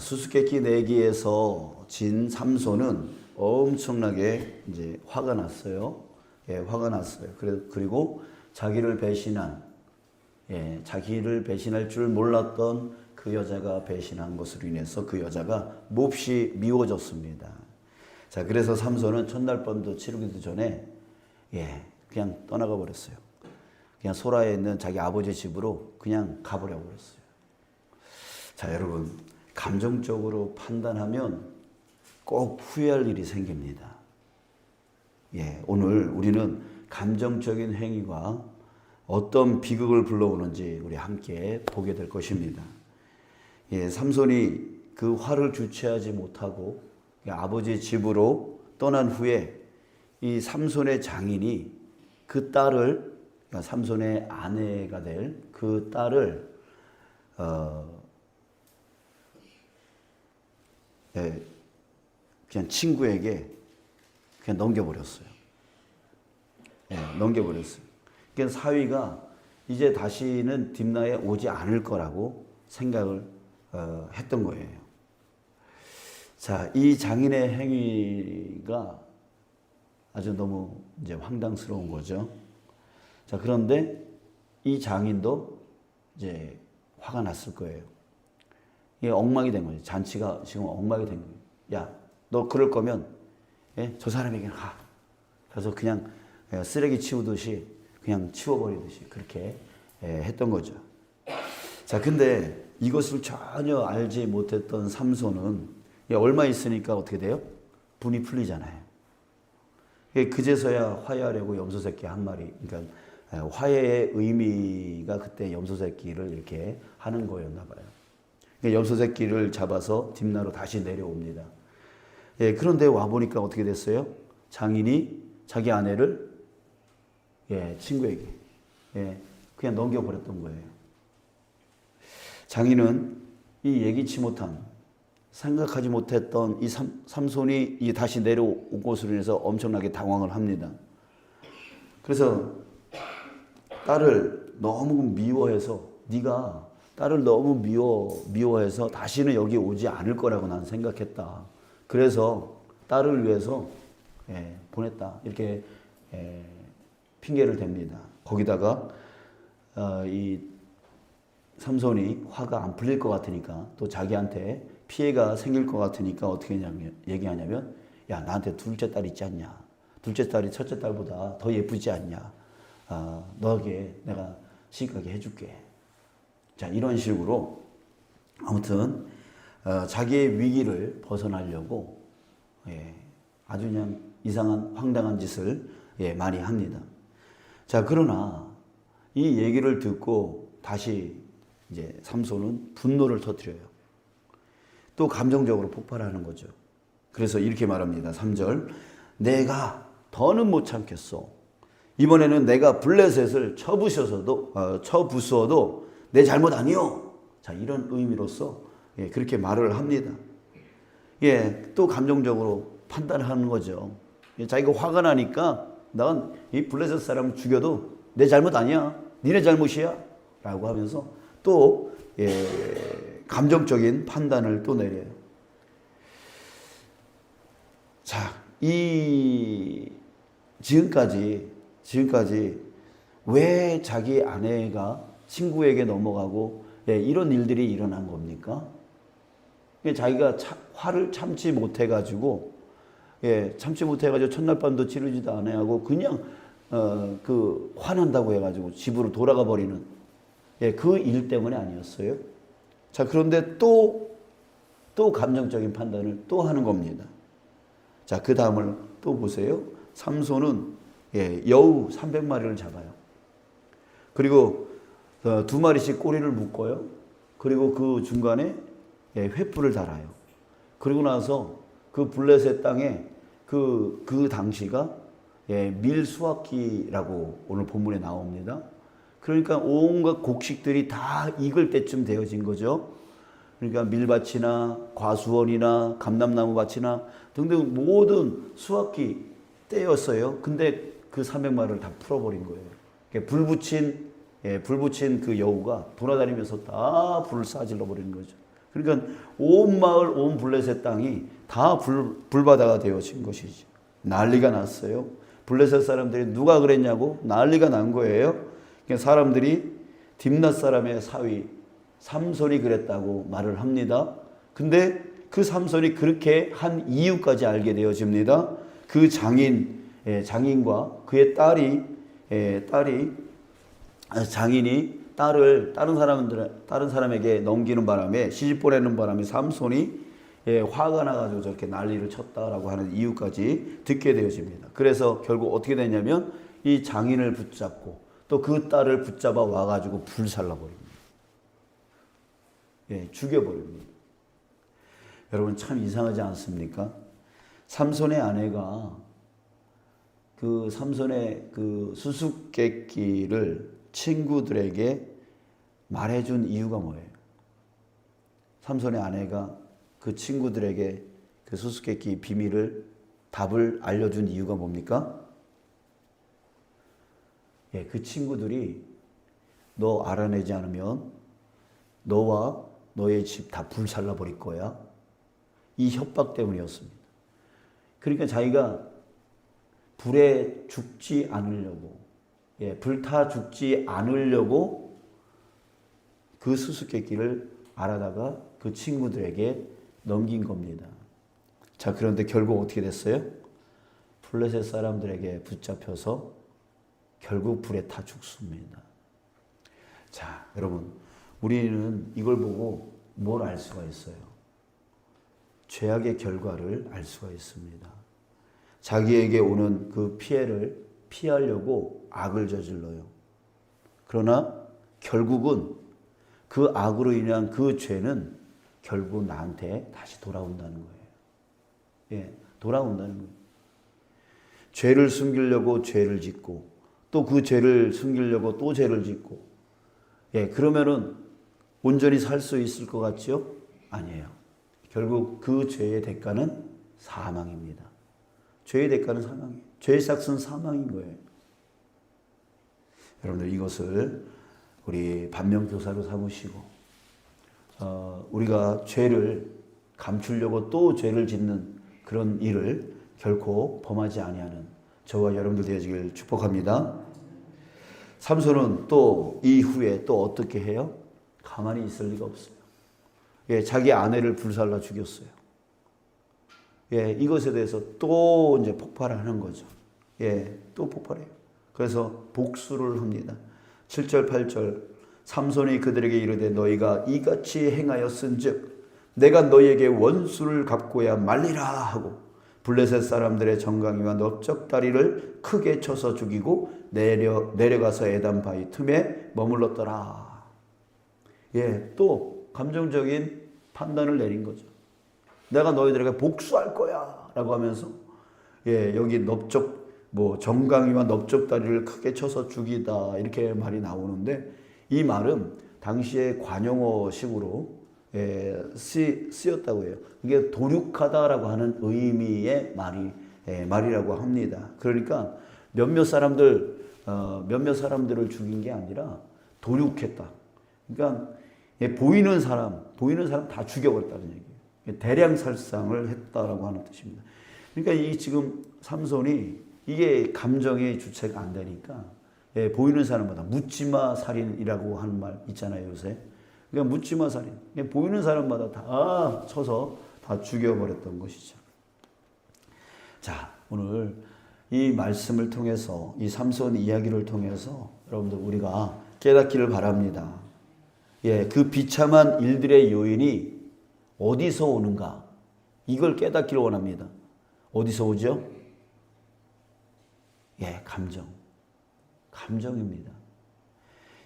수수께끼 내기에서 진 삼손은 엄청나게 이제 화가 났어요. 예, 화가 났어요. 그리고 자기를 배신한, 예, 자기를 배신할 줄 몰랐던 그 여자가 배신한 것으로 인해서 그 여자가 몹시 미워졌습니다. 자, 그래서 삼손은 첫날 밤도 치르기도 전에, 예, 그냥 떠나가 버렸어요. 그냥 소라에 있는 자기 아버지 집으로 그냥 가버려 버렸어요. 자, 여러분, 감정적으로 판단하면 꼭 후회할 일이 생깁니다. 예, 오늘 우리는 감정적인 행위가 어떤 비극을 불러오는지 우리 함께 보게 될 것입니다. 예, 삼손이 그 화를 주체하지 못하고 아버지 집으로 떠난 후에 이 삼손의 장인이 그 딸을, 그러니까 삼손의 아내가 될 그 딸을 예, 그냥 친구에게 그냥 넘겨버렸어요. 예, 넘겨버렸어요. 그러니까 사위가 이제 다시는 딥나에 오지 않을 거라고 생각을 했던 거예요. 자, 이 장인의 행위가 아주 너무 이제 황당스러운 거죠. 자, 그런데 이 장인도 이제 화가 났을 거예요. 이게 엉망이 된 거예요. 잔치가 지금 엉망이 된 거예요. 야, 너 그럴 거면, 예? 저 사람에게 가. 그래서 그냥 쓰레기 치우듯이 그냥 치워버리듯이 그렇게 했던 거죠. 자, 근데 이것을 전혀 알지 못했던 삼손은 얼마 있으니까 어떻게 돼요? 분이 풀리잖아요. 그제서야 화해하려고 염소새끼 한 마리, 그러니까 화해의 의미가 그때 염소새끼를 이렇게 하는 거였나 봐요. 염소새끼를 잡아서 딥나로 다시 내려옵니다. 예, 그런데 와보니까 어떻게 됐어요? 장인이 자기 아내를, 예, 친구에게, 예, 그냥 넘겨버렸던 거예요. 장인은 이 예기치 못한, 생각하지 못했던 이 삼손이 다시 내려온 것으로 인해서 엄청나게 당황을 합니다. 그래서 딸을 너무 미워해서, 네가 딸을 너무 미워해서 다시는 여기 오지 않을 거라고 나는 생각했다. 그래서 딸을 위해서 보냈다. 이렇게 핑계를 댑니다. 거기다가 이 삼손이 화가 안 풀릴 것 같으니까, 또 자기한테 피해가 생길 것 같으니까 어떻게 얘기하냐면, 야, 나한테 둘째 딸 있지 않냐? 둘째 딸이 첫째 딸보다 더 예쁘지 않냐? 너에게 내가 시집가게 해줄게. 자, 이런 식으로 아무튼 자기의 위기를 벗어나려고, 예, 아주 그냥 이상한 황당한 짓을, 예, 많이 합니다. 자, 그러나 이 얘기를 듣고 다시 이제 삼손은 분노를 터뜨려요. 또 감정적으로 폭발하는 거죠. 그래서 이렇게 말합니다. 3절, 내가 더는 못 참겠소. 이번에는 내가 블레셋을 쳐부수어도 내 잘못 아니요. 자, 이런 의미로서, 예, 그렇게 말을 합니다. 예, 또 감정적으로 판단하는 거죠. 예, 자기가 화가 나니까 난 이 블레셋 사람을 죽여도 내 잘못 아니야. 니네 잘못이야. 라고 하면서 또, 예, 감정적인 판단을 또 내려요. 자, 지금까지 왜 자기 아내가 친구에게 넘어가고, 예, 이런 일들이 일어난 겁니까? 자기가 화를 참지 못해가지고, 예, 첫날 밤도 치르지도 않아야 하고 그냥 화난다고 해가지고 집으로 돌아가 버리는, 예, 그 일 때문에 아니었어요? 자, 그런데 또 감정적인 판단을 또 하는 겁니다. 자, 그 다음을 또 보세요. 삼손은, 예, 여우 300마리를 잡아요. 그리고 2마리씩 꼬리를 묶어요. 그리고 그 중간에, 예, 횃불을 달아요. 그리고 나서 그 블레셋 땅에 그 당시가, 예, 밀수확기라고 오늘 본문에 나옵니다. 그러니까 온갖 곡식들이 다 익을 때쯤 되어진 거죠. 그러니까 밀밭이나 과수원이나 감람나무 밭이나 등등 모든 수확기 때였어요. 근데 그 300마리를 다 풀어버린 거예요. 불 붙인 그 여우가 돌아다니면서 다 불을 쏴질러 버리는 거죠. 그러니까 온 마을, 온 블레셋 땅이 다 불바다가 되어진 것이죠. 난리가 났어요. 블레셋 사람들이 누가 그랬냐고 난리가 난 거예요. 그러니까 사람들이 딥낫 사람의 사위 삼손이 그랬다고 말을 합니다. 근데 그 삼손이 그렇게 한 이유까지 알게 되어집니다. 그 장인과 그의 장인이 딸을 다른 사람에게 넘기는 바람에, 시집 보내는 바람에 삼손이 화가 나가지고 저렇게 난리를 쳤다라고 하는 이유까지 듣게 되어집니다. 그래서 결국 어떻게 되냐면 이 장인을 붙잡고 또 그 딸을 붙잡아 와가지고 불살라버립니다. 죽여버립니다. 여러분 참 이상하지 않습니까? 삼손의 아내가 그 삼손의 그 수수께끼를 친구들에게 말해준 이유가 뭐예요? 삼손의 아내가 그 친구들에게 그 수수께끼 답을 알려준 이유가 뭡니까? 그 친구들이 너 알아내지 않으면 너와 너의 집 다 불살라 버릴 거야. 이 협박 때문이었습니다. 그러니까 자기가 불에 죽지 않으려고, 불타 죽지 않으려고 그 수수께끼를 알아다가 그 친구들에게 넘긴 겁니다. 자, 그런데 결국 어떻게 됐어요? 블레셋 사람들에게 붙잡혀서 결국 불에 타 죽습니다. 자, 여러분, 우리는 이걸 보고 뭘 알 수가 있어요? 죄악의 결과를 알 수가 있습니다. 자기에게 오는 그 피해를 피하려고 악을 저질러요. 그러나 결국은 그 악으로 인한 그 죄는 결국 나한테 다시 돌아온다는 거예요. 돌아온다는 거예요. 죄를 숨기려고 죄를 짓고 또 그 죄를 숨기려고 또 죄를 짓고 그러면은 온전히 살 수 있을 것 같죠? 아니에요. 결국 그 죄의 대가는 사망입니다. 죄의 대가는 사망이에요. 죄의 삭은 사망인 거예요. 여러분들 이것을 우리 반면교사로 삼으시고 우리가 죄를 감추려고 또 죄를 짓는 그런 일을 결코 범하지 아니하는 저와 여러분들 되어지길 축복합니다. 삼손은 또 이후에 또 어떻게 해요? 가만히 있을 리가 없어요. 자기 아내를 불살라 죽였어요. 이것에 대해서 또 이제 폭발을 하는 거죠. 또 폭발해요. 그래서 복수를 합니다. 7절, 8절. 삼손이 그들에게 이르되 너희가 이같이 행하였은즉 내가 너희에게 원수를 갚고야 말리라 하고 블레셋 사람들의 정강이와 넓적다리를 크게 쳐서 죽이고 내려가서 에단 바위 틈에 머물렀더라. 또 감정적인 판단을 내린 거죠. 내가 너희들에게 복수할 거야 라고 하면서 여기 정강이와 넓적다리를 크게 쳐서 죽이다 이렇게 말이 나오는데 이 말은 당시의 관용어식으로 쓰였다고 해요. 이게 도륙하다라고 하는 의미의 말이라고 합니다. 그러니까 몇몇 사람들을 죽인 게 아니라 도륙했다. 그러니까 보이는 사람 다 죽여버렸다는 얘기예요. 대량 살상을 했다라고 하는 뜻입니다. 그러니까 이 지금 삼손이 이게 감정의 주체가 안 되니까 보이는 사람마다 묻지마 살인이라고 하는 말 있잖아요, 요새. 그러니까 묻지마 살인. 보이는 사람마다 다 쳐서 다 죽여버렸던 것이죠. 자, 오늘 이 말씀을 통해서, 이 삼손 이야기를 통해서 여러분들 우리가 깨닫기를 바랍니다. 그 비참한 일들의 요인이 어디서 오는가? 이걸 깨닫기를 원합니다. 어디서 오죠? 감정입니다.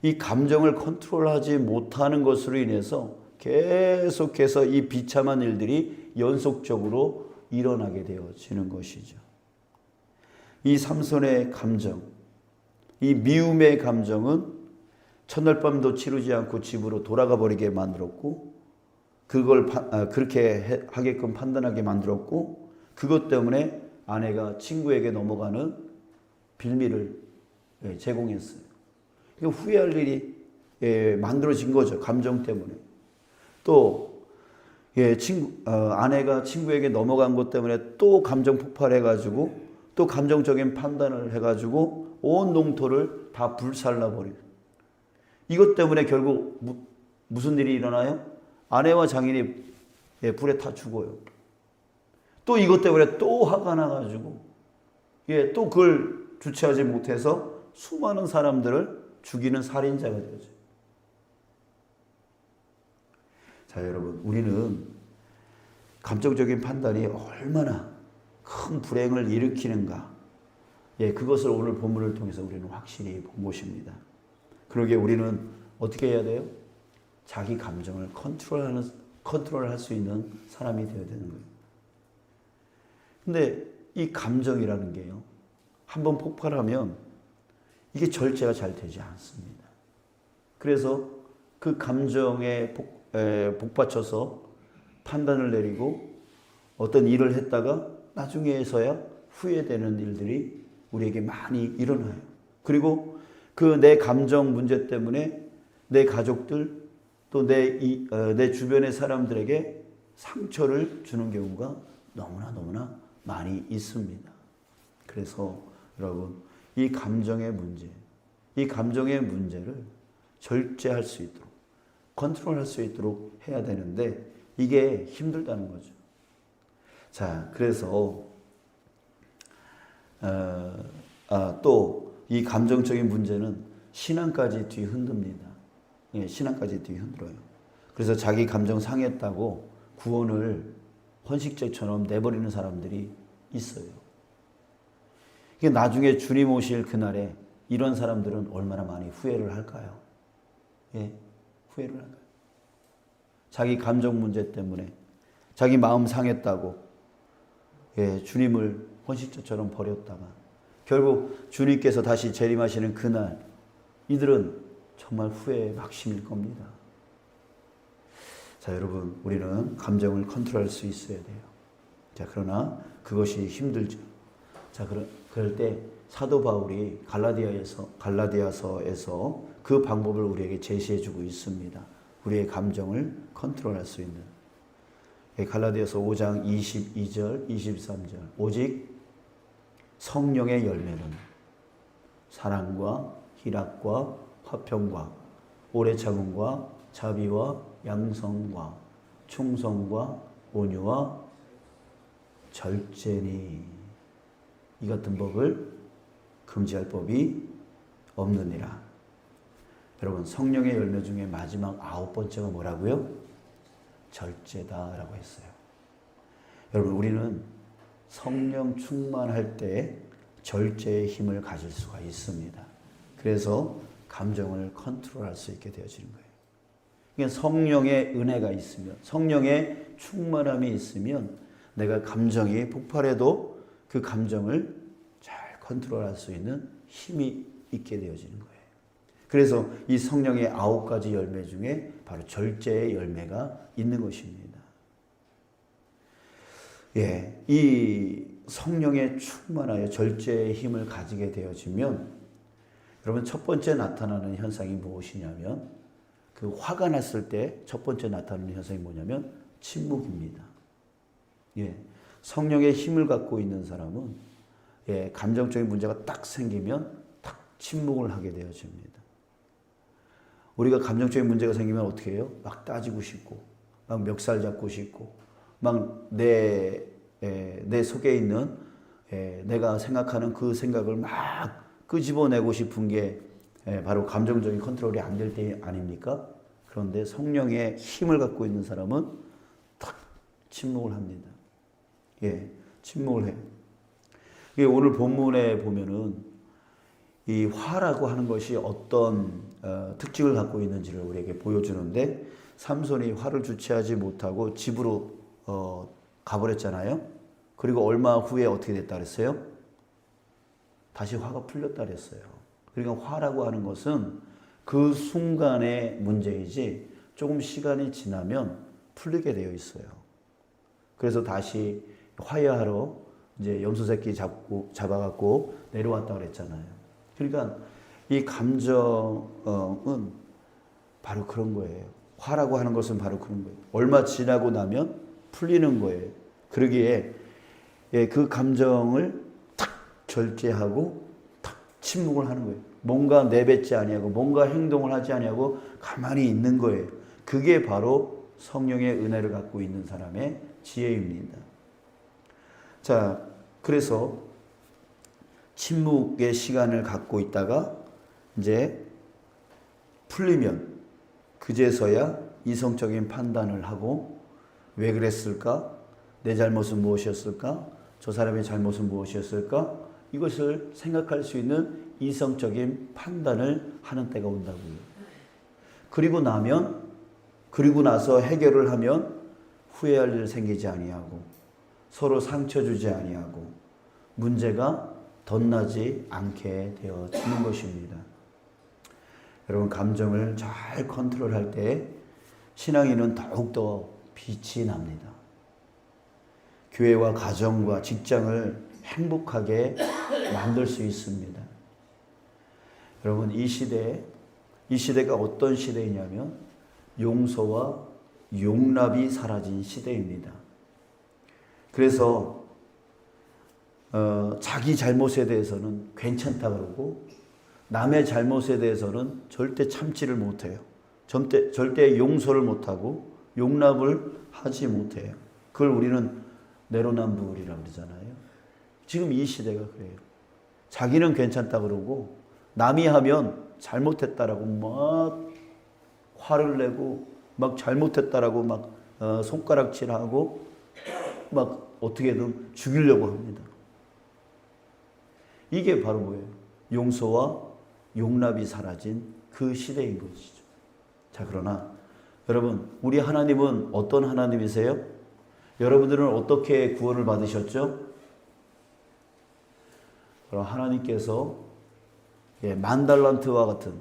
이 감정을 컨트롤하지 못하는 것으로 인해서 계속해서 이 비참한 일들이 연속적으로 일어나게 되어지는 것이죠. 이 삼손의 감정, 이 미움의 감정은 첫날 밤도 치르지 않고 집으로 돌아가 버리게 만들었고 그걸 그렇게 하게끔 판단하게 만들었고 그것 때문에 아내가 친구에게 넘어가는 빌미를 제공했어요. 후회할 일이 만들어진 거죠. 감정 때문에. 또 아내가 친구에게 넘어간 것 때문에 또 감정 폭발해가지고 또 감정적인 판단을 해가지고 온 농토를 다 불살라버려요. 이것 때문에 결국 무슨 일이 일어나요? 아내와 장인이 불에 타 죽어요. 또 이것 때문에 또 화가 나가지고 또 그걸 주체하지 못해서 수많은 사람들을 죽이는 살인자가 되죠. 자, 여러분, 우리는 감정적인 판단이 얼마나 큰 불행을 일으키는가, 그것을 오늘 본문을 통해서 우리는 확실히 본 것입니다. 그러기에 우리는 어떻게 해야 돼요? 자기 감정을 컨트롤할 수 있는 사람이 되어야 되는 거예요. 근데 이 감정이라는 게요, 한번 폭발하면 이게 절제가 잘 되지 않습니다. 그래서 그 감정에 복받쳐서 판단을 내리고 어떤 일을 했다가 나중에서야 후회되는 일들이 우리에게 많이 일어나요. 그리고 그 내 감정 문제 때문에 내 가족들 또 내 주변의 사람들에게 상처를 주는 경우가 너무나 많이 있습니다. 그래서 여러분, 이 감정의 문제를 절제할 수 있도록, 컨트롤할 수 있도록 해야 되는데 이게 힘들다는 거죠. 자, 그래서 또 이 감정적인 문제는 신앙까지 뒤흔듭니다. 신앙까지 뒤흔들어요. 그래서 자기 감정 상했다고 구원을 헌식제처럼 내버리는 사람들이 있어요. 나중에 주님 오실 그날에 이런 사람들은 얼마나 많이 후회를 할까요? 후회를 할까요? 자기 감정 문제 때문에 자기 마음 상했다고 주님을 헌식제처럼 버렸다가 결국 주님께서 다시 재림하시는 그날 이들은 정말 후회의 막심일 겁니다. 자, 여러분, 우리는 감정을 컨트롤할 수 있어야 돼요. 자, 그러나 그것이 힘들죠. 자, 그럴 때 사도 바울이 갈라디아서에서 그 방법을 우리에게 제시해주고 있습니다. 우리의 감정을 컨트롤할 수 있는. 갈라디아서 5장 22절, 23절. 오직 성령의 열매는 사랑과 희락과 화평과 오래 참음과 자비와 양성과 충성과 온유와 절제니 이 같은 법을 금지할 법이 없느니라. 여러분, 성령의 열매 중에 마지막 9번째가 뭐라고요? 절제다라고 했어요. 여러분, 우리는 성령 충만할 때 절제의 힘을 가질 수가 있습니다. 그래서 감정을 컨트롤할 수 있게 되어지는 거예요. 그러니까 성령의 은혜가 있으면, 성령의 충만함이 있으면 내가 감정이 폭발해도 그 감정을 잘 컨트롤할 수 있는 힘이 있게 되어지는 거예요. 그래서 이 성령의 9가지 열매 중에 바로 절제의 열매가 있는 것입니다. 이 성령에 충만하여 절제의 힘을 가지게 되어지면 여러분, 첫 번째 나타나는 현상이 무엇이냐면 그 화가 났을 때 첫 번째 나타나는 현상이 뭐냐면 침묵입니다. 성령의 힘을 갖고 있는 사람은 감정적인 문제가 딱 생기면 딱 침묵을 하게 되어집니다. 우리가 감정적인 문제가 생기면 어떻게 해요? 막 따지고 싶고 막 멱살 잡고 싶고 막 내 속에 있는 내가 생각하는 그 생각을 막 끄집어내고 싶은 게 바로 감정적인 컨트롤이 안 될 때 아닙니까? 그런데 성령의 힘을 갖고 있는 사람은 탁 침묵을 합니다. 침묵을 해요. 오늘 본문에 보면은 이 화라고 하는 것이 어떤 특징을 갖고 있는지를 우리에게 보여주는데, 삼손이 화를 주체하지 못하고 집으로 가버렸잖아요. 그리고 얼마 후에 어떻게 됐다 그랬어요? 다시 화가 풀렸다 그랬어요. 그러니까 화라고 하는 것은 그 순간의 문제이지 조금 시간이 지나면 풀리게 되어 있어요. 그래서 다시 화해하러 이제 염소새끼 잡아갖고 내려왔다 그랬잖아요. 그러니까 이 감정은 바로 그런 거예요. 화라고 하는 것은 바로 그런 거예요. 얼마 지나고 나면 풀리는 거예요. 그러기에 그 감정을 탁 절제하고 탁 침묵을 하는 거예요. 뭔가 내뱉지 아니하고 뭔가 행동을 하지 아니하고 가만히 있는 거예요. 그게 바로 성령의 은혜를 갖고 있는 사람의 지혜입니다. 자, 그래서 침묵의 시간을 갖고 있다가 이제 풀리면 그제서야 이성적인 판단을 하고 왜 그랬을까? 내 잘못은 무엇이었을까? 저 사람의 잘못은 무엇이었을까? 이것을 생각할 수 있는 이성적인 판단을 하는 때가 온다고요. 그리고 나서 해결을 하면 후회할 일 생기지 아니하고 서로 상처 주지 아니하고 문제가 덧나지 않게 되어지는 것입니다. 여러분, 감정을 잘 컨트롤할 때 신앙인은 더욱더 빛이 납니다. 교회와 가정과 직장을 행복하게 만들 수 있습니다. 여러분, 이 시대가 어떤 시대이냐면 용서와 용납이 사라진 시대입니다. 그래서 자기 잘못에 대해서는 괜찮다 그러고 남의 잘못에 대해서는 절대 참지를 못해요. 절대 용서를 못하고 용납을 하지 못해요. 그걸 우리는 내로남불이라고 그러잖아요. 지금 이 시대가 그래요. 자기는 괜찮다 그러고 남이 하면 잘못했다라고 막 화를 내고 막 잘못했다라고 막 손가락질하고 막 어떻게든 죽이려고 합니다. 이게 바로 뭐예요? 용서와 용납이 사라진 그 시대인 것이죠. 자, 그러나 여러분, 우리 하나님은 어떤 하나님이세요? 여러분들은 어떻게 구원을 받으셨죠? 그럼 하나님께서 만달란트와 같은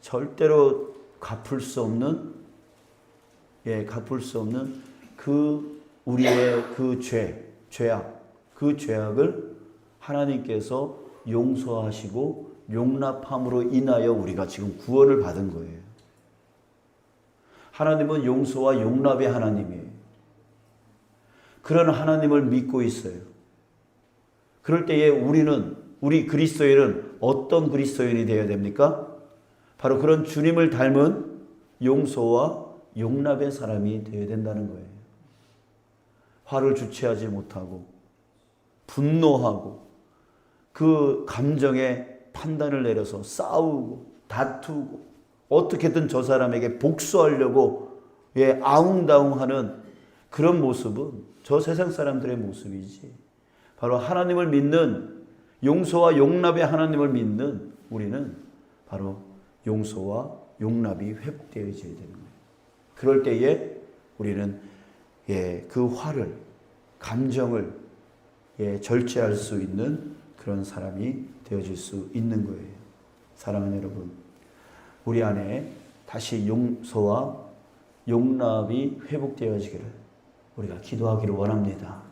절대로 갚을 수 없는 그 우리의 그 그 죄악을 하나님께서 용서하시고 용납함으로 인하여 우리가 지금 구원을 받은 거예요. 하나님은 용서와 용납의 하나님이에요. 그런 하나님을 믿고 있어요. 그럴 때에 우리 그리스도인은 어떤 그리스도인이 되어야 됩니까? 바로 그런 주님을 닮은 용서와 용납의 사람이 되어야 된다는 거예요. 화를 주체하지 못하고 분노하고 그 감정에 판단을 내려서 싸우고 다투고 어떻게든 저 사람에게 복수하려고 아웅다웅하는 그런 모습은 저 세상 사람들의 모습이지. 바로 하나님을 믿는 용서와 용납의 하나님을 믿는 우리는 바로 용서와 용납이 회복되어져야 되는 거예요. 그럴 때에 우리는 그 화를, 감정을 절제할 수 있는 그런 사람이 되어질 수 있는 거예요. 사랑하는 여러분, 우리 안에 다시 용서와 용납이 회복되어지기를 우리가 기도하기를 원합니다.